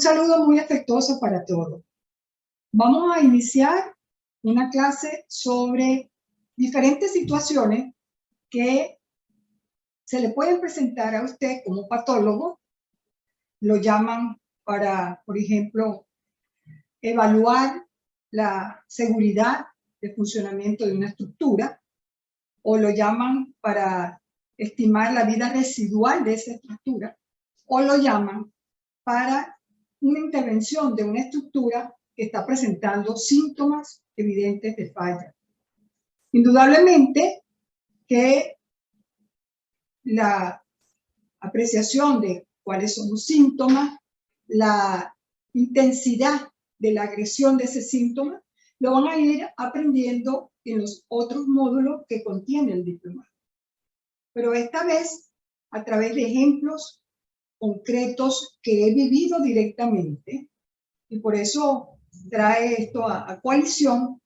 saludo muy afectuoso para todos. Vamos a iniciar una clase sobre diferentes situaciones que se le pueden presentar a usted como patólogo. Lo llaman para, por ejemplo, evaluar la seguridad de funcionamiento de una estructura, o lo llaman para estimar la vida residual de esa estructura, o lo llaman para una intervención de una estructura que está presentando síntomas evidentes de falla. Indudablemente que la apreciación de cuáles son los síntomas, la intensidad de la agresión de ese síntoma, lo van a ir aprendiendo en los otros módulos que contiene el diplomado. Pero esta vez, a través de ejemplos concretos que he vivido directamente, y por eso trae esto a coalición.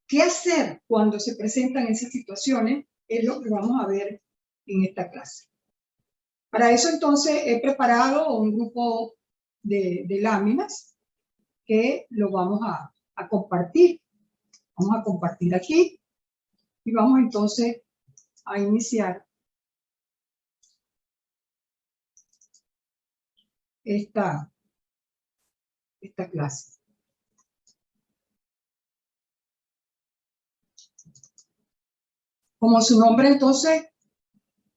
¿Qué hacer cuando se presentan esas situaciones? Es lo que vamos a ver en esta clase. Para eso entonces he preparado un grupo de láminas que lo vamos a compartir. Vamos a compartir aquí y vamos entonces a iniciar esta clase. Como su nombre entonces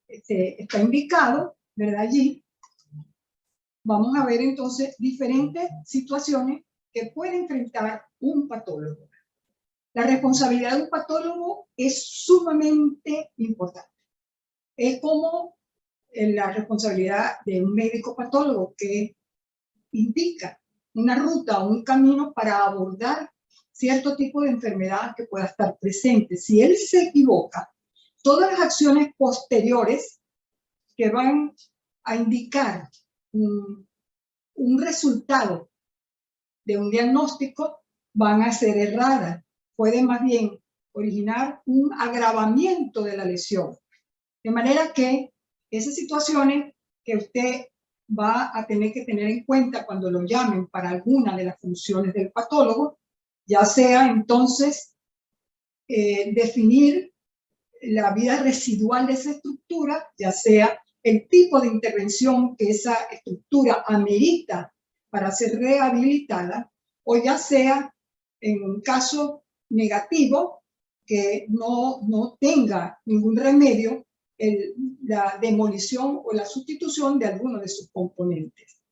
está indicado, ¿verdad? Allí vamos a ver entonces diferentes situaciones que puede enfrentar un patólogo. La responsabilidad de un patólogo es sumamente importante. Es como la responsabilidad de un médico patólogo, que indica una ruta o un camino para abordar cierto tipo de enfermedad que pueda estar presente. Si él se equivoca, todas las acciones posteriores que van a indicar un resultado de un diagnóstico van a ser erradas. Pueden más bien originar un agravamiento de la lesión. De manera que esas situaciones que usted va a tener que tener en cuenta cuando lo llamen para alguna de las funciones del patólogo, ya sea entonces definir la vida residual de esa estructura, ya sea el tipo de intervención que esa estructura amerita para ser rehabilitada, o ya sea en un caso negativo que no tenga ningún remedio, la demolición o la sustitución de alguno de sus componentes.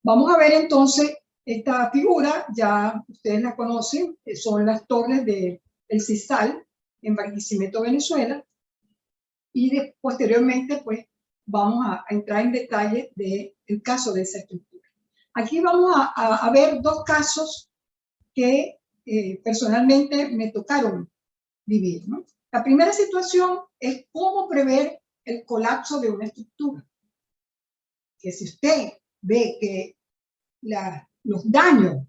Vamos a ver entonces esta figura, ya ustedes la conocen, son las torres del CISAL en Barquisimeto, Venezuela, y posteriormente pues vamos a entrar en detalle del caso de esa estructura. Aquí vamos a ver dos casos que personalmente me tocaron vivir, ¿no? La primera situación es cómo prever el colapso de una estructura. Que si usted ve que los daños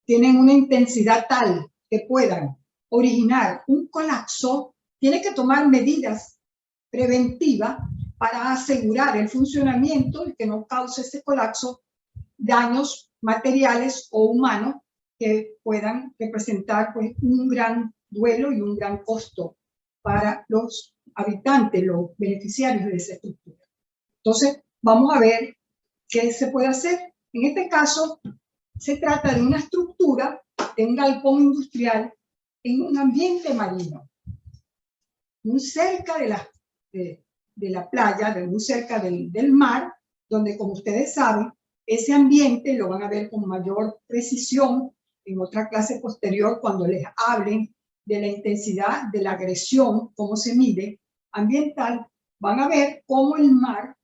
tienen una intensidad tal que puedan originar un colapso, tiene que tomar medidas preventivas para asegurar el funcionamiento y que no cause ese colapso daños materiales o humanos que puedan representar pues, un gran duelo y un gran costo para los habitantes, los beneficiarios de esa estructura. Entonces, vamos a ver qué se puede hacer. En este caso, se trata de una estructura, de un galpón industrial en un ambiente marino, muy cerca de la playa, muy cerca del mar, donde, como ustedes saben, ese ambiente lo van a ver con mayor precisión en otra clase posterior cuando les hablen de la intensidad de la agresión, cómo se mide ambiental. Van a ver cómo el mar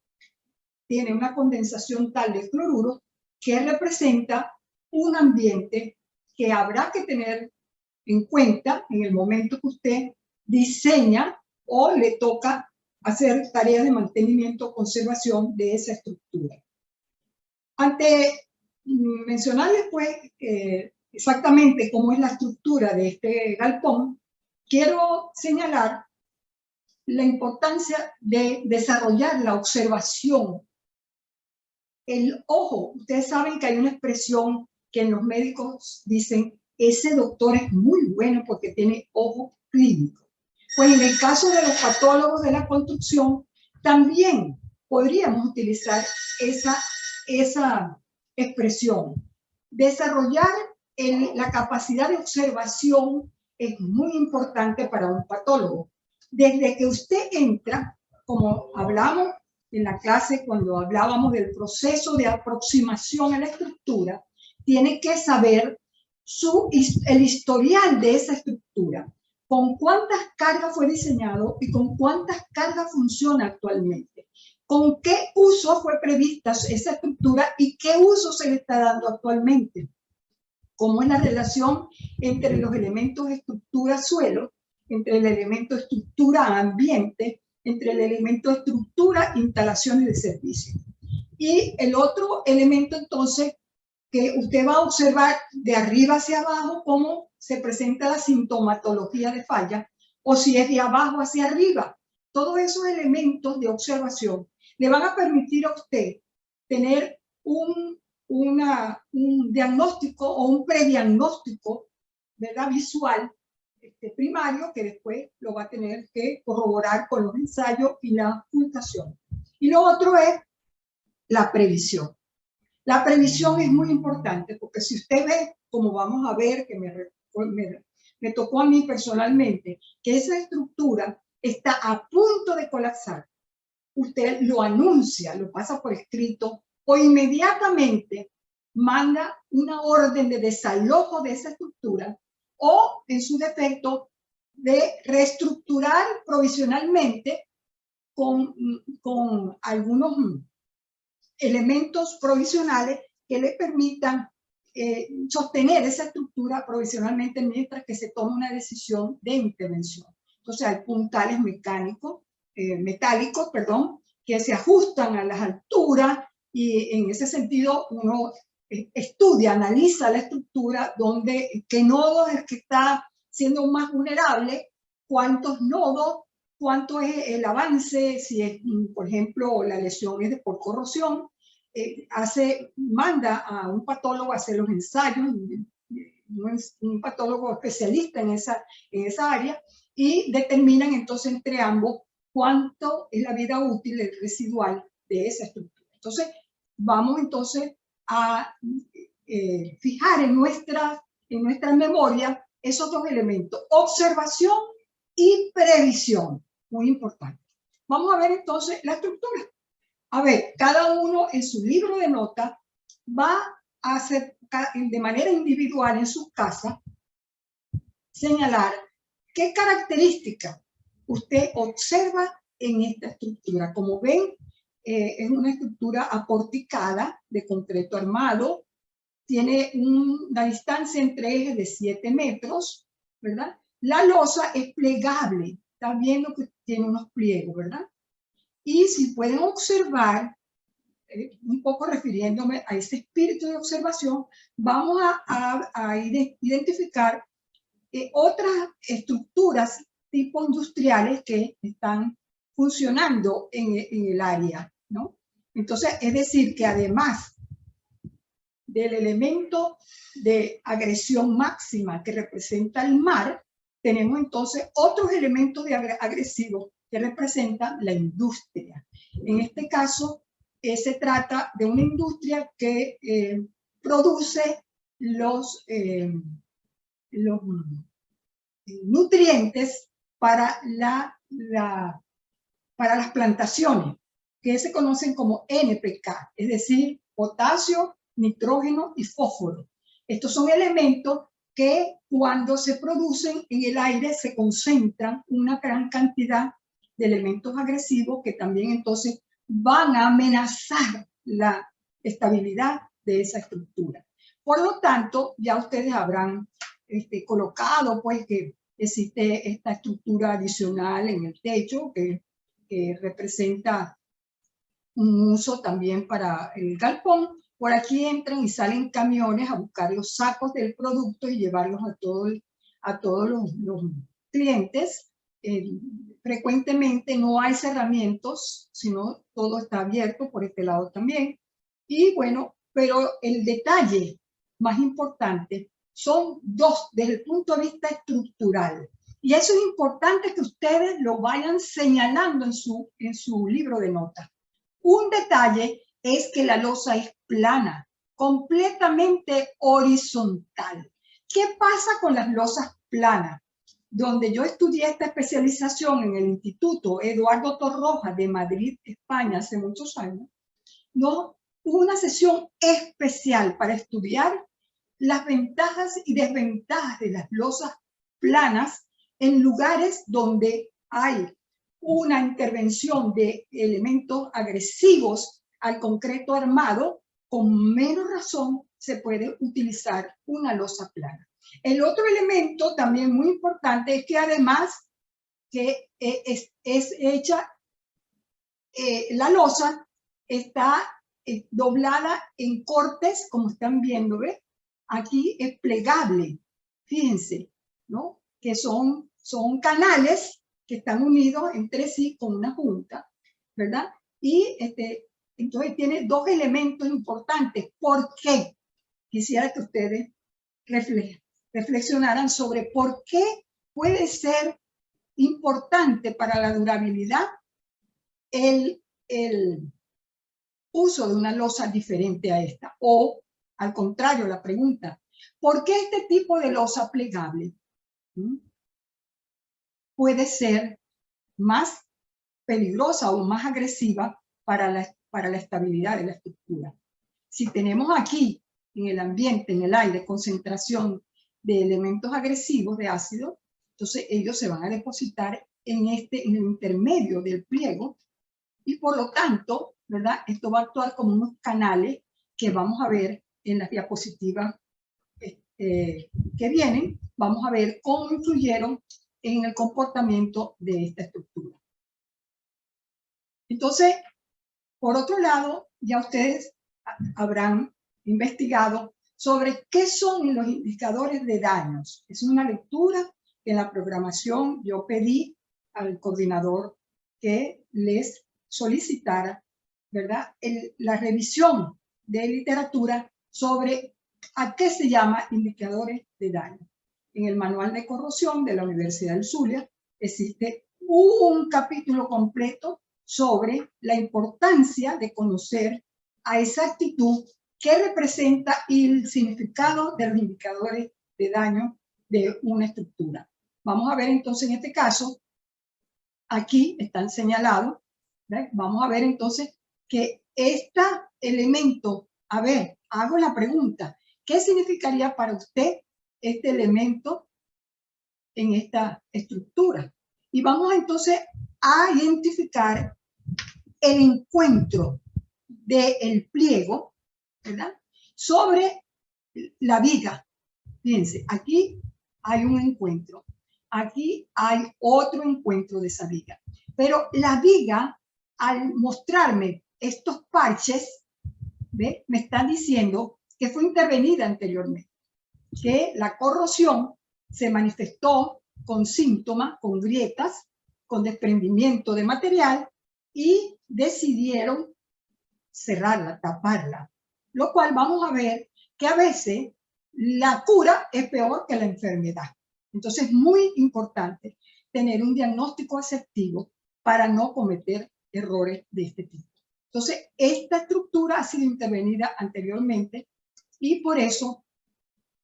tiene una condensación tal de cloruro que representa un ambiente que habrá que tener en cuenta en el momento que usted diseña o le toca hacer tareas de mantenimiento o conservación de esa estructura. Mencionarles pues exactamente cómo es la estructura de este galpón, quiero señalar la importancia de desarrollar la observación El ojo, ustedes saben que hay una expresión que los médicos dicen, ese doctor es muy bueno porque tiene ojo clínico. Pues en el caso de los patólogos de la construcción, también podríamos utilizar esa expresión. Desarrollar la capacidad de observación es muy importante para un patólogo. Desde que usted entra, como hablamos en la clase cuando hablábamos del proceso de aproximación a la estructura, tiene que saber el historial de esa estructura, con cuántas cargas fue diseñado y con cuántas cargas funciona actualmente, con qué uso fue prevista esa estructura y qué uso se le está dando actualmente, cómo es la relación entre los elementos estructura-suelo, entre el elemento estructura-ambiente, entre el elemento estructura-instalaciones de servicio. Y el otro elemento, entonces, que usted va a observar de arriba hacia abajo cómo se presenta la sintomatología de falla, o si es de abajo hacia arriba. Todos esos elementos de observación le van a permitir a usted tener un diagnóstico o un prediagnóstico, ¿verdad?, visual primario, que después lo va a tener que corroborar con los ensayos y la ocultación. Y lo otro es la previsión. La previsión es muy importante porque si usted ve, como vamos a ver, que me tocó a mí personalmente, que esa estructura está a punto de colapsar, usted lo anuncia, lo pasa por escrito o inmediatamente manda una orden de desalojo de esa estructura o, en su defecto, de reestructurar provisionalmente con algunos elementos provisionales que le permitan sostener esa estructura provisionalmente mientras que se toma una decisión de intervención. Entonces hay puntales metálicos, que se ajustan a las alturas y en ese sentido uno estudia, analiza la estructura, qué nodo es el que está siendo más vulnerable, cuántos nodos, cuánto es el avance, si es, por ejemplo, la lesión es por corrosión, manda a un patólogo a hacer los ensayos, un patólogo especialista en esa área, y determinan entonces entre ambos cuánto es la vida útil residual de esa estructura. Entonces, vamos entonces a fijar en nuestra memoria esos dos elementos, observación y previsión, muy importante. Vamos a ver entonces la estructura. A ver, cada uno en su libro de notas va a hacer de manera individual en sus casas, señalar qué características usted observa en esta estructura. Como ven, es una estructura aporticada de concreto armado, tiene una distancia entre ejes de 7 metros, ¿verdad? La losa es plegable, está viendo que tiene unos pliegos, ¿verdad? Y si pueden observar, un poco refiriéndome a ese espíritu de observación, vamos a identificar otras estructuras tipo industriales que están funcionando en el área, ¿no? Entonces, es decir, que además del elemento de agresión máxima que representa el mar, tenemos entonces otros elementos agresivos que representan la industria. En este caso, se trata de una industria que produce los nutrientes para las plantaciones, que se conocen como NPK, es decir, potasio, nitrógeno y fósforo. Estos son elementos que cuando se producen en el aire se concentran una gran cantidad de elementos agresivos que también entonces van a amenazar la estabilidad de esa estructura. Por lo tanto, ya ustedes habrán colocado pues que existe esta estructura adicional en el techo que representa un uso también para el galpón. Por aquí entran y salen camiones a buscar los sacos del producto y llevarlos a todos los clientes. Frecuentemente no hay cerramientos, sino todo está abierto por este lado también. Y bueno, pero el detalle más importante son dos desde el punto de vista estructural. Y eso es importante que ustedes lo vayan señalando en su libro de notas. Un detalle es que la losa es plana, completamente horizontal. ¿Qué pasa con las losas planas? Donde yo estudié esta especialización en el Instituto Eduardo Torroja de Madrid, España, hace muchos años, ¿no? Hubo una sesión especial para estudiar las ventajas y desventajas de las losas planas en lugares donde hay una intervención de elementos agresivos al concreto armado. Con menos razón se puede utilizar una losa plana. El otro elemento también muy importante es que además que es hecha, la losa está doblada en cortes, como están viendo, ¿ves? Aquí es plegable, fíjense, ¿no? Que son canales que están unidos entre sí con una junta, ¿verdad? Y entonces tiene dos elementos importantes. ¿Por qué? Quisiera que ustedes reflexionaran sobre por qué puede ser importante para la durabilidad el uso de una losa diferente a esta. O, al contrario, la pregunta, ¿por qué este tipo de losa plegable puede ser más peligrosa o más agresiva para la estabilidad de la estructura? Si tenemos aquí en el ambiente, en el aire, concentración de elementos agresivos de ácido, entonces ellos se van a depositar en el intermedio del pliego y por lo tanto, ¿verdad? Esto va a actuar como unos canales que vamos a ver en las diapositivas que vienen. Vamos a ver cómo influyeron en el comportamiento de esta estructura. Entonces, por otro lado, ya ustedes habrán investigado sobre qué son los indicadores de daños. Es una lectura que en la programación yo pedí al coordinador que les solicitara, ¿verdad?, la revisión de literatura sobre a qué se llama indicadores de daño. En el manual de corrosión de la Universidad del Zulia existe un capítulo completo sobre la importancia de conocer a exactitud qué representa el significado de los indicadores de daño de una estructura. Vamos a ver entonces en este caso, aquí están señalados, ¿ves? Vamos a ver entonces que este elemento, a ver, hago la pregunta, ¿qué significaría para usted este elemento en esta estructura? Y vamos entonces a identificar el encuentro del pliego, ¿verdad?, sobre la viga. Fíjense, aquí hay un encuentro, aquí hay otro encuentro de esa viga. Pero la viga, al mostrarme estos parches, ¿ve?, me están diciendo que fue intervenida anteriormente, que la corrosión se manifestó con síntomas, con grietas, con desprendimiento de material y decidieron cerrarla, taparla. Lo cual vamos a ver que a veces la cura es peor que la enfermedad. Entonces es muy importante tener un diagnóstico asertivo para no cometer errores de este tipo. Entonces esta estructura ha sido intervenida anteriormente y por eso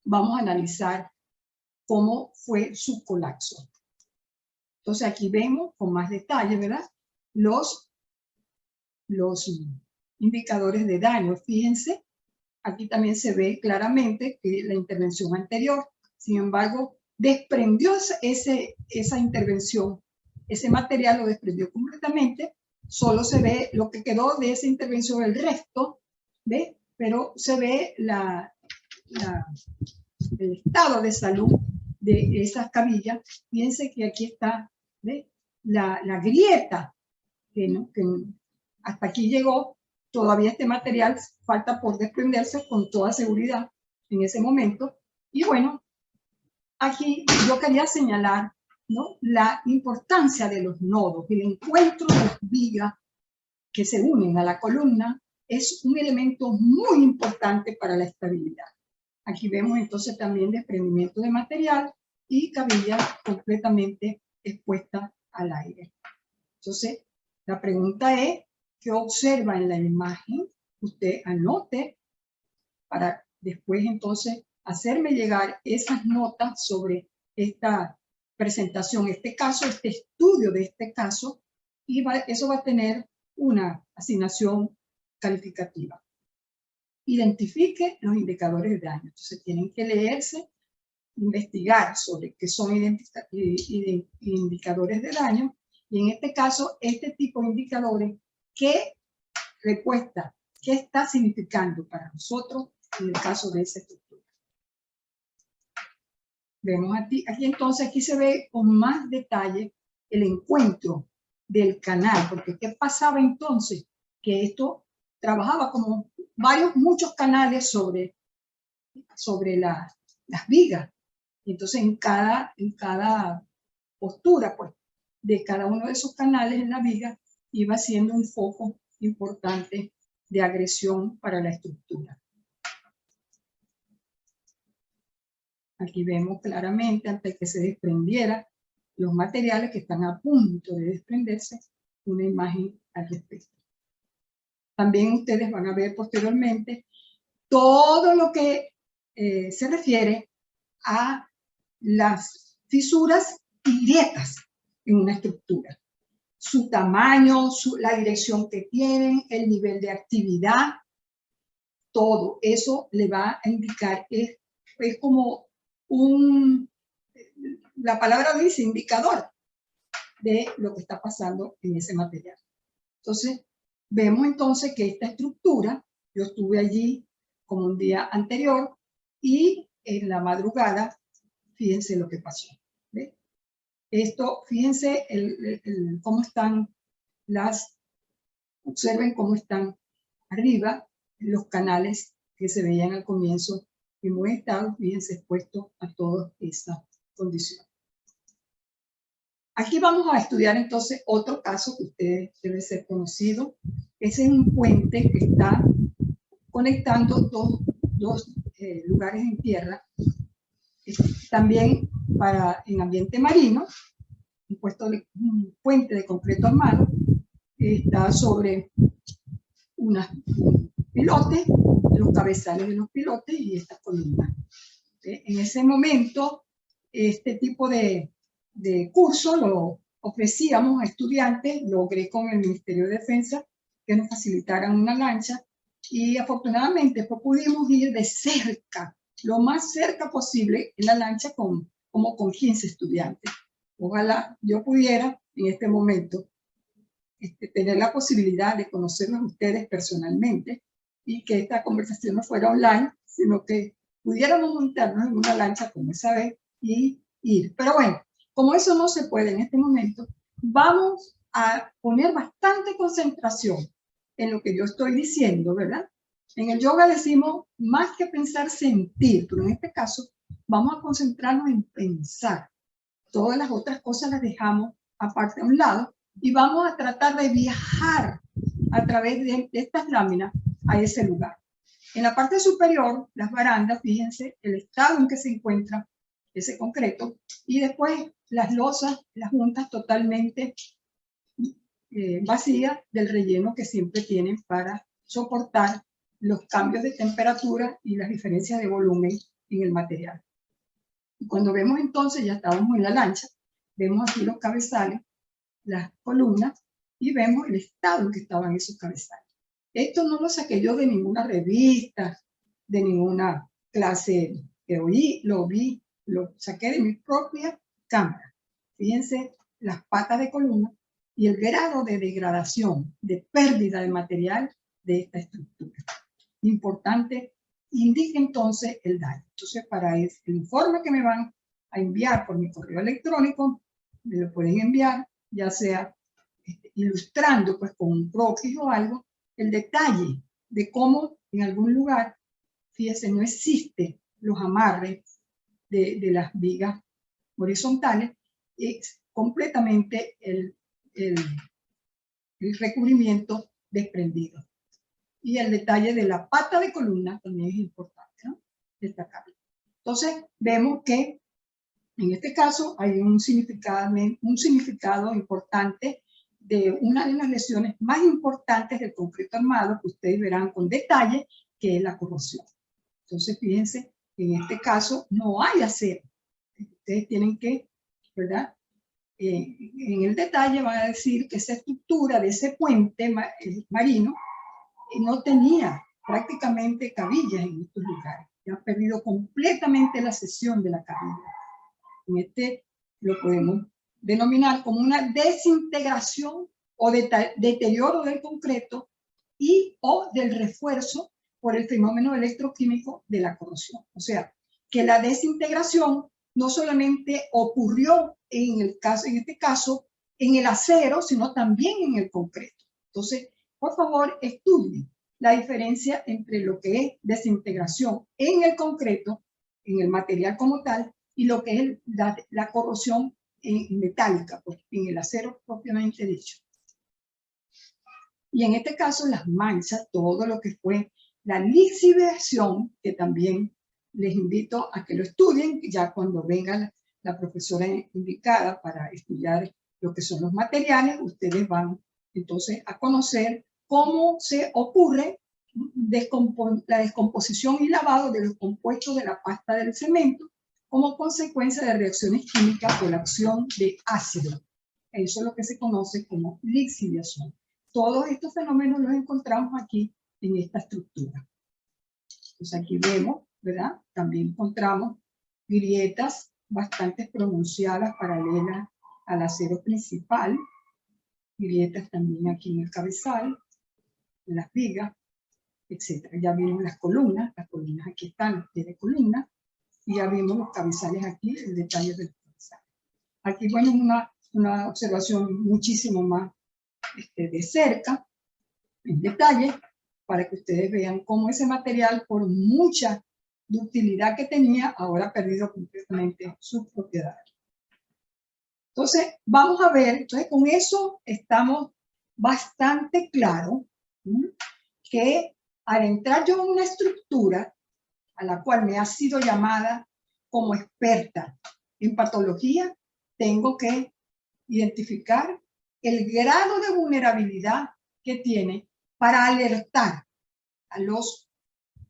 vamos a analizar cómo fue su colapso. Entonces aquí vemos con más detalle, ¿verdad?, los indicadores de daño. Fíjense, aquí también se ve claramente que la intervención anterior, sin embargo, desprendió esa intervención, ese material lo desprendió completamente, solo se ve lo que quedó de esa intervención, el resto, ¿ve? Pero se ve el estado de salud de esas cabillas. Fíjense que aquí está, ¿ve?, la grieta, que hasta aquí llegó. Todavía este material falta por desprenderse con toda seguridad en ese momento. Y bueno, aquí yo quería señalar, ¿no?, la importancia de los nodos, el encuentro de las vigas que se unen a la columna es un elemento muy importante para la estabilidad. Aquí vemos entonces también desprendimiento de material y cabilla completamente expuesta al aire. Entonces, la pregunta es, ¿qué observa en la imagen? Usted anote para después entonces hacerme llegar esas notas sobre esta presentación, este caso, este estudio de este caso, y eso va a tener una asignación calificativa. Identifique los indicadores de daño. Entonces tienen que leerse, investigar sobre qué son indicadores de daño, y en este caso, este tipo de indicadores, ¿qué respuesta, qué está significando para nosotros en el caso de esa estructura? Vemos aquí entonces, aquí se ve con más detalle el encuentro del canal, porque ¿qué pasaba entonces? Que esto trabajaba como muchos canales sobre las vigas. Entonces en cada postura pues, de cada uno de esos canales en la viga iba siendo un foco importante de agresión para la estructura. Aquí vemos claramente, antes de que se desprendiera los materiales que están a punto de desprenderse, una imagen al respecto. También ustedes van a ver posteriormente todo lo que se refiere a las fisuras y grietas en una estructura. Su tamaño, la dirección que tienen, el nivel de actividad, todo eso le va a indicar, es como la palabra dice indicador de lo que está pasando en ese material. Entonces, vemos entonces que esta estructura, yo estuve allí como un día anterior y en la madrugada, fíjense lo que pasó. ¿Ve? Esto, fíjense cómo están observen cómo están arriba los canales que se veían al comienzo en buen estado, fíjense expuestos a todas estas condiciones. Aquí vamos a estudiar entonces otro caso que ustedes debe ser conocido. Ese es un puente que está conectando dos lugares en tierra. También en ambiente marino, un puente de concreto armado, está sobre unos pilotes, los cabezales de los pilotes y esta columna. En ese momento, este tipo de curso lo ofrecíamos a estudiantes, logré con el Ministerio de Defensa que nos facilitaran una lancha y afortunadamente pues, pudimos ir de cerca, lo más cerca posible en la lancha como con 15 estudiantes. Ojalá yo pudiera en este momento tener la posibilidad de conocerlos a ustedes personalmente y que esta conversación no fuera online, sino que pudiéramos montarnos en una lancha como esa vez y ir. Pero bueno, como eso no se puede en este momento, vamos a poner bastante concentración en lo que yo estoy diciendo, ¿verdad? En el yoga decimos más que pensar, sentir, pero en este caso vamos a concentrarnos en pensar. Todas las otras cosas las dejamos aparte a un lado y vamos a tratar de viajar a través de estas láminas a ese lugar. En la parte superior, las barandas, fíjense el estado en que se encuentra ese concreto y después las losas, las juntas totalmente vacías del relleno que siempre tienen para soportar los cambios de temperatura y las diferencias de volumen en el material. Y cuando vemos entonces, ya estábamos en la lancha, vemos aquí los cabezales, las columnas y vemos el estado en que estaban esos cabezales. Esto no lo saqué yo de ninguna revista, de ninguna clase que oí, lo vi, lo saqué de mi propia cámara. Fíjense las patas de columna y el grado de degradación, de pérdida de material de esta estructura. Importante, indica entonces el daño. Entonces, para el informe que me van a enviar por mi correo electrónico, me lo pueden enviar, ya sea ilustrando pues con un croquis o algo, el detalle de cómo en algún lugar, fíjense, no existe los amarres de las vigas horizontales, es completamente el recubrimiento desprendido. Y el detalle de la pata de columna también es importante, ¿no? Destacable. Entonces, vemos que en este caso hay un significado importante de una de las lesiones más importantes del concreto armado, que ustedes verán con detalle, que es la corrosión. Entonces, fíjense, en este caso no hay acero. Ustedes tienen que, ¿verdad? En el detalle van a decir que esa estructura de ese puente marino no tenía prácticamente cabillas en estos lugares. Ya ha perdido completamente la sección de la cabilla. En este lo podemos denominar como una desintegración o deterioro del concreto y o del refuerzo por el fenómeno electroquímico de la corrosión. O sea, que la desintegración no solamente ocurrió en este caso, en el acero, sino también en el concreto. Entonces, por favor, estudien la diferencia entre lo que es desintegración en el concreto, en el material como tal, y lo que es la corrosión metálica, en el acero propiamente dicho. Y en este caso, las manchas, todo lo que fue la lixiviación, que también les invito a que lo estudien, ya cuando venga la profesora indicada para estudiar lo que son los materiales, ustedes van entonces a conocer cómo se ocurre la descomposición y lavado de los compuestos de la pasta del cemento como consecuencia de reacciones químicas por la acción de ácido. Eso es lo que se conoce como lixiviación. Todos estos fenómenos los encontramos aquí en esta estructura. Pues aquí vemos, ¿verdad? También encontramos grietas bastante pronunciadas paralelas al acero principal, grietas también aquí en el cabezal, en las vigas, etc. Ya vimos las columnas aquí están, los pies de columna, y ya vimos los cabezales aquí, el detalle del cabezal. Aquí bueno, una observación muchísimo más de cerca, en detalle, para que ustedes vean cómo ese material, por mucha ductilidad que tenía, ahora ha perdido completamente sus propiedades. Entonces, vamos a ver, entonces con eso estamos bastante claros que al entrar yo en una estructura a la cual me ha sido llamada como experta en patología, tengo que identificar el grado de vulnerabilidad que tiene para alertar a los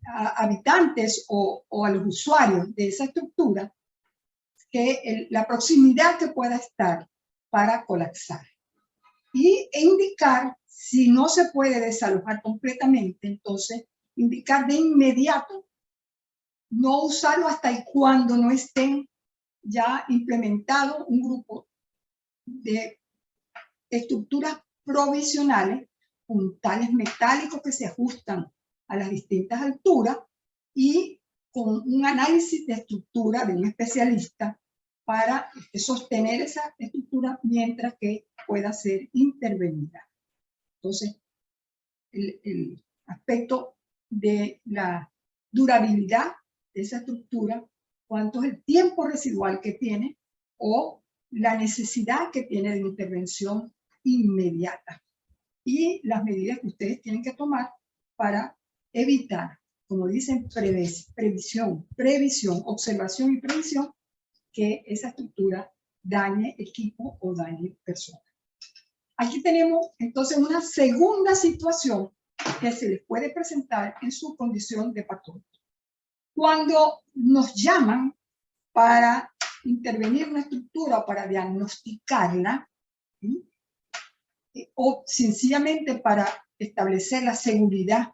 habitantes o a los usuarios de esa estructura que la proximidad que pueda estar para colapsar. E indicar, si no se puede desalojar completamente, entonces indicar de inmediato no usarlo hasta cuando no estén ya implementado un grupo de estructuras provisionales, puntales metálicos que se ajustan a las distintas alturas y con un análisis de estructura de un especialista para sostener esa estructura mientras que pueda ser intervenida. Entonces, el aspecto de la durabilidad de esa estructura, cuánto es el tiempo residual que tiene o la necesidad que tiene de intervención inmediata y las medidas que ustedes tienen que tomar para evitar, como dicen, previsión, observación y previsión, que esa estructura dañe equipo o dañe personas. Aquí tenemos entonces una segunda situación que se les puede presentar en su condición de patólogo. Cuando nos llaman para intervenir una estructura o para diagnosticarla, ¿sí? O sencillamente para establecer la seguridad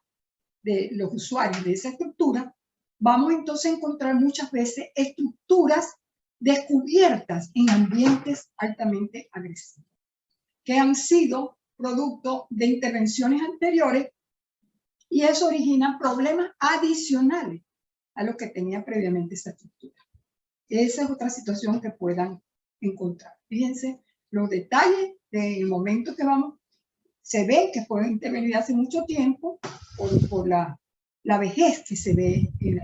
de los usuarios de esa estructura, vamos entonces a encontrar muchas veces estructuras descubiertas en ambientes altamente agresivos, que han sido producto de intervenciones anteriores y eso origina problemas adicionales a lo que tenía previamente esa estructura. Esa es otra situación que puedan encontrar. Fíjense los detalles del momento que vamos. Se ve que fue intervenida hace mucho tiempo por la vejez que se ve en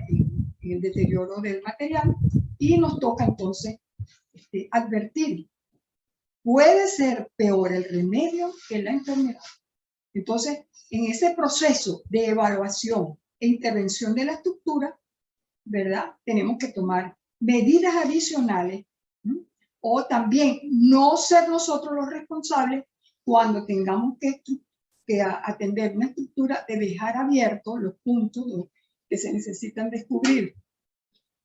el deterioro del material y nos toca entonces advertir. Puede ser peor el remedio que la enfermedad. Entonces, en ese proceso de evaluación e intervención de la estructura, ¿verdad? Tenemos que tomar medidas adicionales, ¿sí? O también no ser nosotros los responsables cuando tengamos que atender una estructura, de dejar abiertos los puntos que se necesitan descubrir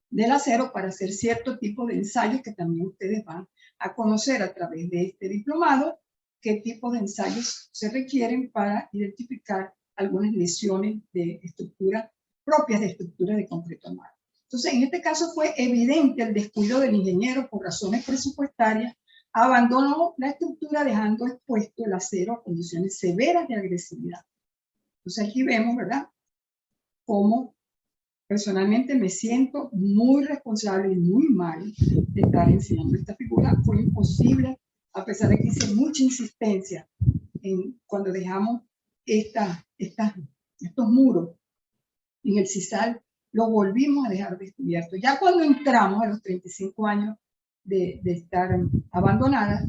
del acero para hacer cierto tipo de ensayos que también ustedes van a conocer a través de este diplomado, qué tipo de ensayos se requieren para identificar algunas lesiones de estructura propias de estructuras de concreto armado. Entonces, en este caso fue evidente el descuido del ingeniero por razones presupuestarias, abandonó la estructura dejando expuesto el acero a condiciones severas de agresividad. Entonces aquí vemos, ¿verdad?, cómo personalmente me siento muy responsable y muy mal de estar enseñando esta figura. Fue imposible, a pesar de que hice mucha insistencia cuando dejamos estos muros en el CISAL, lo volvimos a dejar descubierto. Ya cuando entramos a los 35 años de estar abandonada,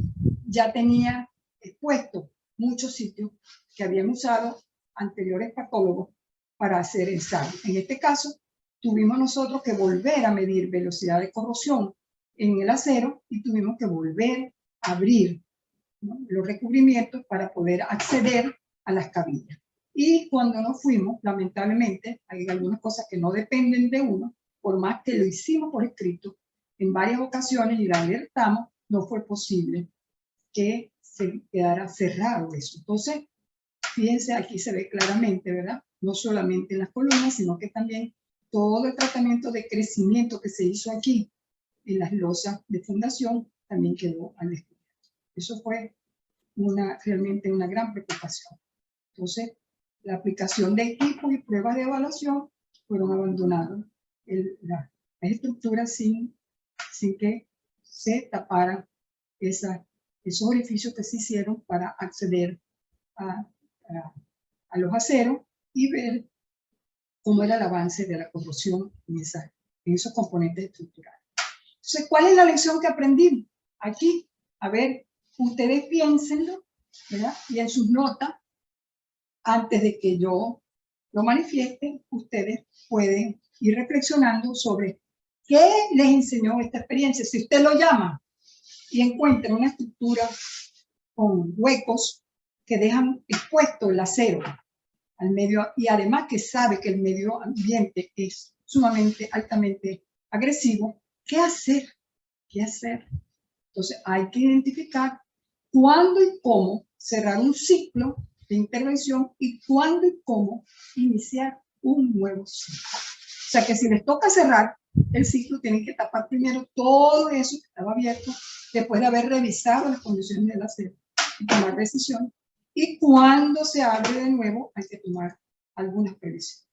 ya tenía expuesto muchos sitios que habían usado anteriores patólogos para hacer ensayos. En este caso, tuvimos nosotros que volver a medir velocidad de corrosión en el acero y tuvimos que volver a abrir, ¿no?, los recubrimientos para poder acceder a las cabillas. Y cuando nos fuimos, lamentablemente, hay algunas cosas que no dependen de uno, por más que lo hicimos por escrito en varias ocasiones y la alertamos, no fue posible que se quedara cerrado eso. Entonces, fíjense, aquí se ve claramente, ¿verdad?, no solamente en las columnas, sino que también todo el tratamiento de crecimiento que se hizo aquí en las losas de fundación también quedó al descubierto. Eso fue realmente una gran preocupación. Entonces, la aplicación de equipos y pruebas de evaluación fueron abandonados las estructuras sin que se taparan esos orificios que se hicieron para acceder a los aceros y ver cómo era el avance de la corrosión en esos componentes estructurales. Entonces, ¿cuál es la lección que aprendimos? Aquí, a ver, ustedes piénsenlo, ¿verdad?, y en sus notas, antes de que yo lo manifieste, ustedes pueden ir reflexionando sobre qué les enseñó esta experiencia. Si usted lo llama y encuentra una estructura con huecos que dejan expuesto el acero al medio, y además que sabe que el medio ambiente es sumamente, altamente agresivo, ¿qué hacer? ¿Qué hacer? Entonces hay que identificar cuándo y cómo cerrar un ciclo de intervención y cuándo y cómo iniciar un nuevo ciclo. O sea que si les toca cerrar el ciclo, tienen que tapar primero todo eso que estaba abierto, después de haber revisado las condiciones del acero y tomar decisión. Y cuando se abre de nuevo, hay que tomar algunas previsiones.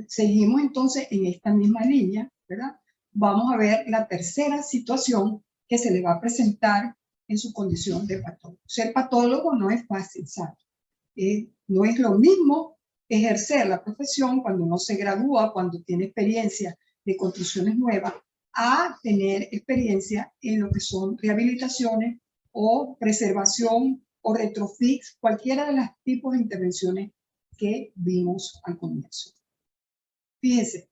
Seguimos entonces en esta misma línea, ¿verdad? Vamos a ver la tercera situación que se le va a presentar en su condición de patólogo. Ser patólogo no es fácil, ¿sabes? No es lo mismo ejercer la profesión cuando uno se gradúa, cuando tiene experiencia de construcciones nuevas, a tener experiencia en lo que son rehabilitaciones o preservación o retrofix, cualquiera de los tipos de intervenciones que vimos al comienzo. Fíjense,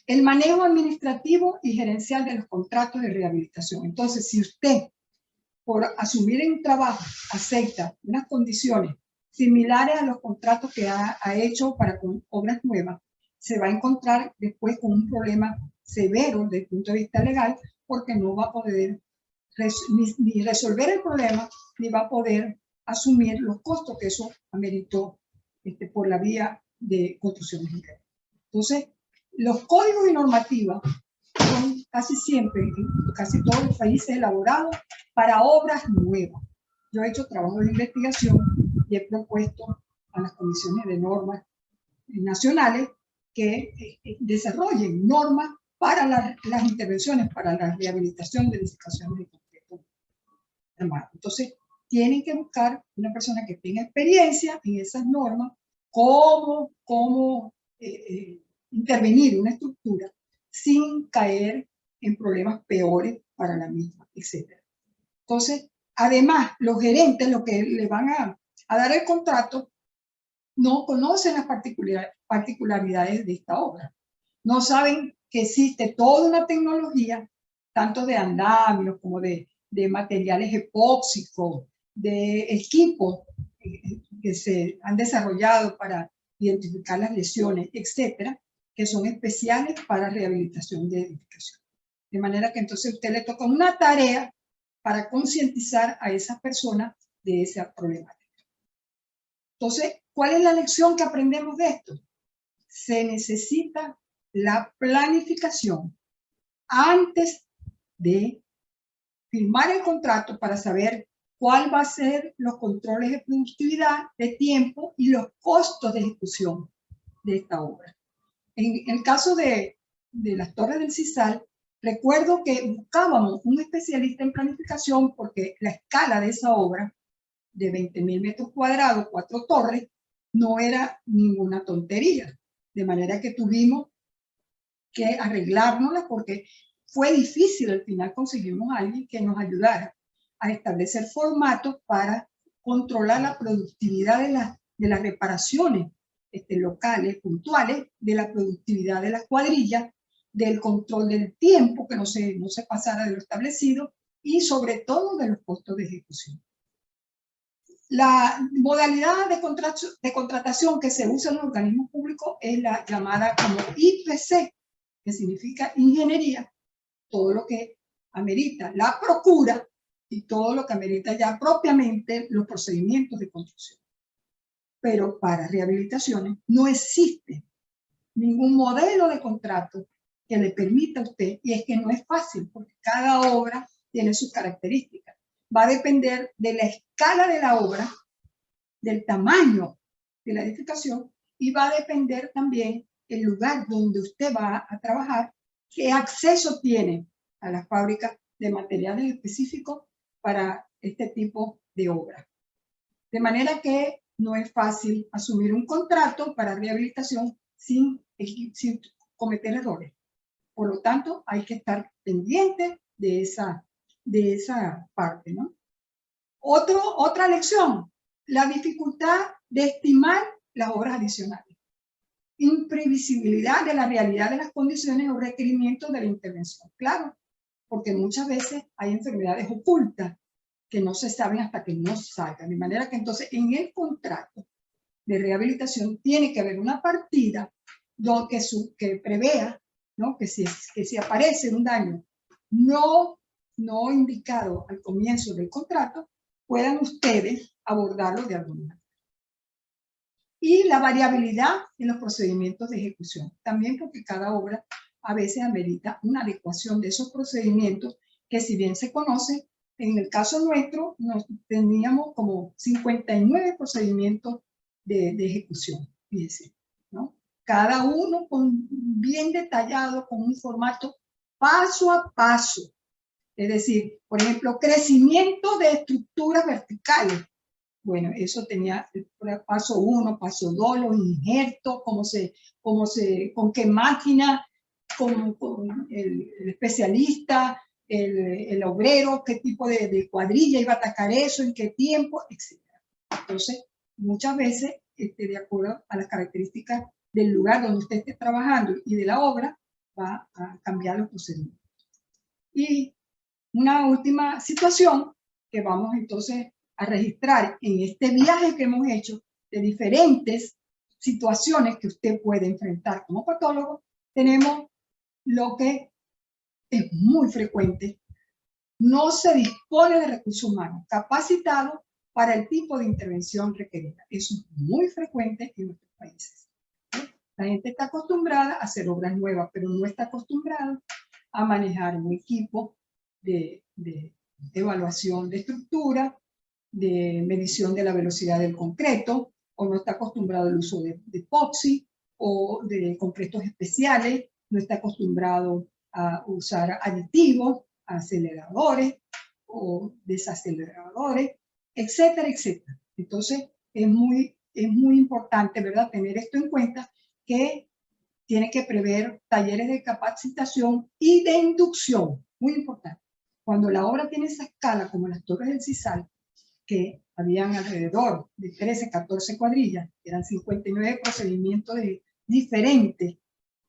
el manejo administrativo y gerencial de los contratos de rehabilitación. Entonces, si usted, por asumir en un trabajo, acepta unas condiciones similares a los contratos que ha hecho para con obras nuevas, se va a encontrar después con un problema severo desde el punto de vista legal, porque no va a poder ni resolver el problema, ni va a poder asumir los costos que eso ameritó por la vía de construcciones internas. Entonces, los códigos y normativas son casi siempre, en casi todos los países, elaborados para obras nuevas. Yo he hecho trabajo de investigación y he propuesto a las comisiones de normas nacionales que desarrollen normas para las intervenciones, para la rehabilitación de edificaciones de concreto armado. Entonces, tienen que buscar una persona que tenga experiencia en esas normas, cómo intervenir una estructura sin caer en problemas peores para la misma, etc. Entonces, Además, los gerentes, los que le van a dar el contrato, no conocen las particularidades de esta obra. No saben que existe toda una tecnología, tanto de andamios como de materiales epóxicos, de equipos que se han desarrollado para identificar las lesiones, etcétera, que son especiales para rehabilitación de edificación. De manera que entonces a usted le toca una tarea para concientizar a esas personas de esa problemática. Entonces, ¿cuál es la lección que aprendemos de esto? Se necesita la planificación antes de firmar el contrato para saber cuál va a ser los controles de productividad, de tiempo y los costos de ejecución de esta obra. En el caso de las Torres del Sisal, recuerdo que buscábamos un especialista en planificación porque la escala de esa obra, de 20.000 metros cuadrados, 4 torres, no era ninguna tontería. De manera que tuvimos que arreglárnosla porque fue difícil. Al final conseguimos a alguien que nos ayudara a establecer formatos para controlar la productividad de las reparaciones locales, puntuales, de la productividad de las cuadrillas, del control del tiempo, que no se pasara de lo establecido, y sobre todo de los costos de ejecución. La modalidad de contratación que se usa en los organismos públicos es la llamada como IPC, que significa ingeniería, todo lo que amerita la procura y todo lo que amerita ya propiamente los procedimientos de construcción. Pero para rehabilitaciones no existe ningún modelo de contrato que le permita a usted, y es que no es fácil porque cada obra tiene sus características. Va a depender de la escala de la obra, del tamaño de la edificación, y va a depender también el lugar donde usted va a trabajar, qué acceso tiene a las fábricas de materiales específicos para este tipo de obra. De manera que no es fácil asumir un contrato para rehabilitación sin cometer errores. Por lo tanto, hay que estar pendiente de esa parte, ¿no? Otra lección, la dificultad de estimar las obras adicionales. Imprevisibilidad de la realidad de las condiciones o requerimientos de la intervención. Claro, porque muchas veces hay enfermedades ocultas que no se saben hasta que no salgan. De manera que entonces en el contrato de rehabilitación tiene que haber una partida que prevea, ¿no?, que si aparece un daño no indicado al comienzo del contrato, puedan ustedes abordarlo de alguna manera. Y la variabilidad en los procedimientos de ejecución, también porque cada obra a veces amerita una adecuación de esos procedimientos que, si bien se conoce, en el caso nuestro teníamos como 59 procedimientos de ejecución, fíjense, ¿no? Cada uno bien detallado, con un formato paso a paso. Es decir, por ejemplo, crecimiento de estructuras verticales. Bueno, eso tenía el paso 1, paso 2, los injertos, con qué máquina, con el especialista, el obrero, qué tipo de cuadrilla iba a atacar eso, en qué tiempo, etc. Entonces, muchas veces, de acuerdo a las características del lugar donde usted esté trabajando y de la obra, va a cambiar los procedimientos. Y una última situación que vamos entonces a registrar en este viaje que hemos hecho de diferentes situaciones que usted puede enfrentar como patólogo, tenemos lo que es muy frecuente: no se dispone de recursos humanos capacitados para el tipo de intervención requerida. Eso es muy frecuente en nuestros países. La gente está acostumbrada a hacer obras nuevas, pero no está acostumbrada a manejar un equipo de evaluación de estructura, de medición de la velocidad del concreto, o no está acostumbrado al uso de epoxi o de concretos especiales, no está acostumbrado a usar aditivos, aceleradores o desaceleradores, etcétera, etcétera. Entonces, es muy importante, ¿verdad?, tener esto en cuenta, que tiene que prever talleres de capacitación y de inducción, muy importante, Cuando la obra tiene esa escala, como las Torres del Sisal, que habían alrededor de 13, 14 cuadrillas, eran 59 procedimientos diferentes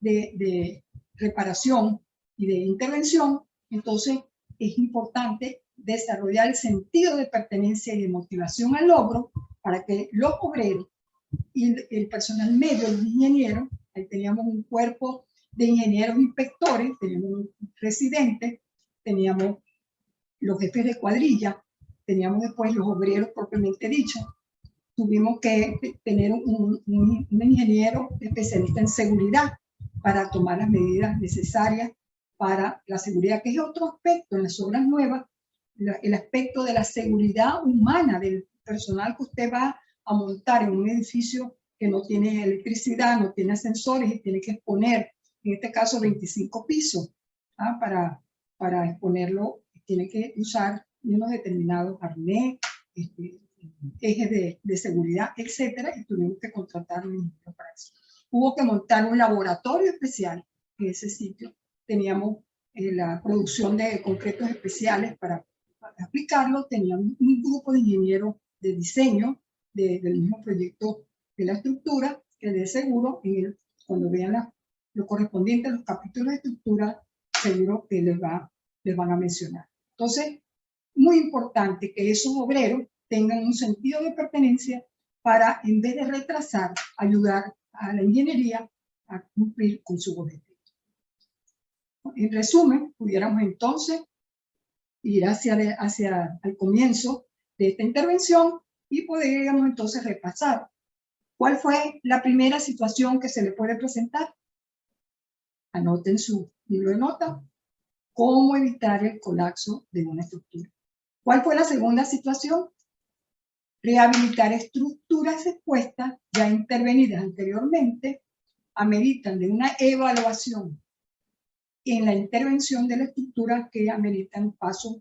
de reparación y de intervención, entonces es importante desarrollar el sentido de pertenencia y de motivación al logro para que los obreros y el personal medio, los ingenieros, ahí teníamos un cuerpo de ingenieros inspectores, teníamos un residente, teníamos los jefes de cuadrilla, teníamos después los obreros propiamente dicho, tuvimos que tener un ingeniero especialista en seguridad para tomar las medidas necesarias para la seguridad, que es otro aspecto en las obras nuevas, el aspecto de la seguridad humana del personal que usted va a montar en un edificio que no tiene electricidad, no tiene ascensores y tiene que exponer, en este caso 25 pisos, para exponerlo tiene que usar unos determinados arnés, ejes de seguridad, etcétera, y tuvimos que contratar un ingeniero para eso. Hubo que montar un laboratorio especial en ese sitio. Teníamos la producción de concretos especiales para aplicarlo. Teníamos un grupo de ingenieros de diseño del mismo proyecto de la estructura, que de seguro, cuando vean lo correspondiente a los capítulos de estructura, seguro que les van a mencionar. Entonces, muy importante que esos obreros tengan un sentido de pertenencia para, en vez de retrasar, ayudar a la ingeniería a cumplir con su objetivo. En resumen, pudiéramos entonces ir hacia el comienzo de esta intervención y podríamos entonces repasar. ¿Cuál fue la primera situación que se le puede presentar? Anoten su libro de notas. ¿Cómo evitar el colapso de una estructura? ¿Cuál fue la segunda situación? Rehabilitar estructuras expuestas ya intervenidas anteriormente ameritan de una evaluación en la intervención de la estructura que ameritan pasos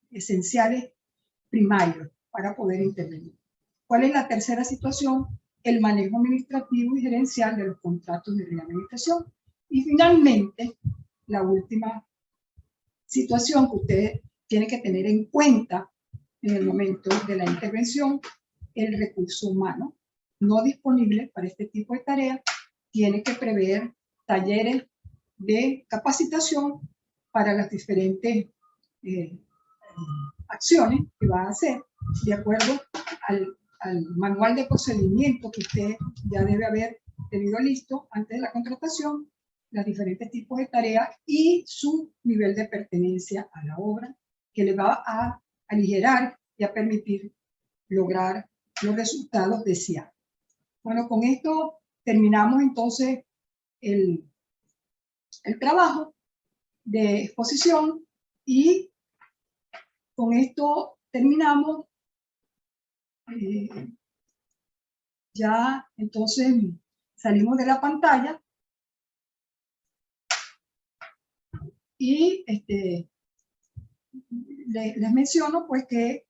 esenciales primarios para poder intervenir. ¿Cuál es la tercera situación? El manejo administrativo y gerencial de los contratos de rehabilitación. Y finalmente, la última situación que usted tiene que tener en cuenta en el momento de la intervención, el recurso humano no disponible para este tipo de tareas tiene que prever talleres de capacitación para las diferentes acciones que va a hacer de acuerdo al manual de procedimiento que usted ya debe haber tenido listo antes de la contratación, los diferentes tipos de tareas y su nivel de pertenencia a la obra, que le va a aligerar y a permitir lograr los resultados deseados. Bueno, con esto terminamos entonces el trabajo de exposición y con esto terminamos. Ya entonces salimos de la pantalla y les menciono pues que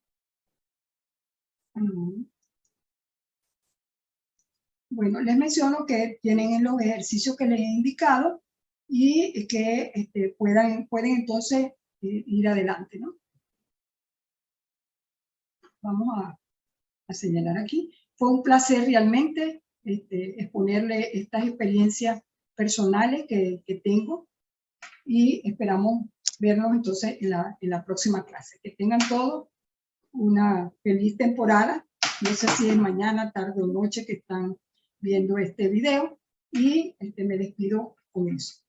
bueno, les menciono que tienen los ejercicios que les he indicado y que pueden entonces ir adelante, ¿no? Vamos a señalar aquí. Fue un placer realmente exponerle estas experiencias personales que tengo y esperamos vernos entonces en la próxima clase. Que tengan todos una feliz temporada. No sé si es mañana, tarde o noche que están viendo este video y me despido con eso.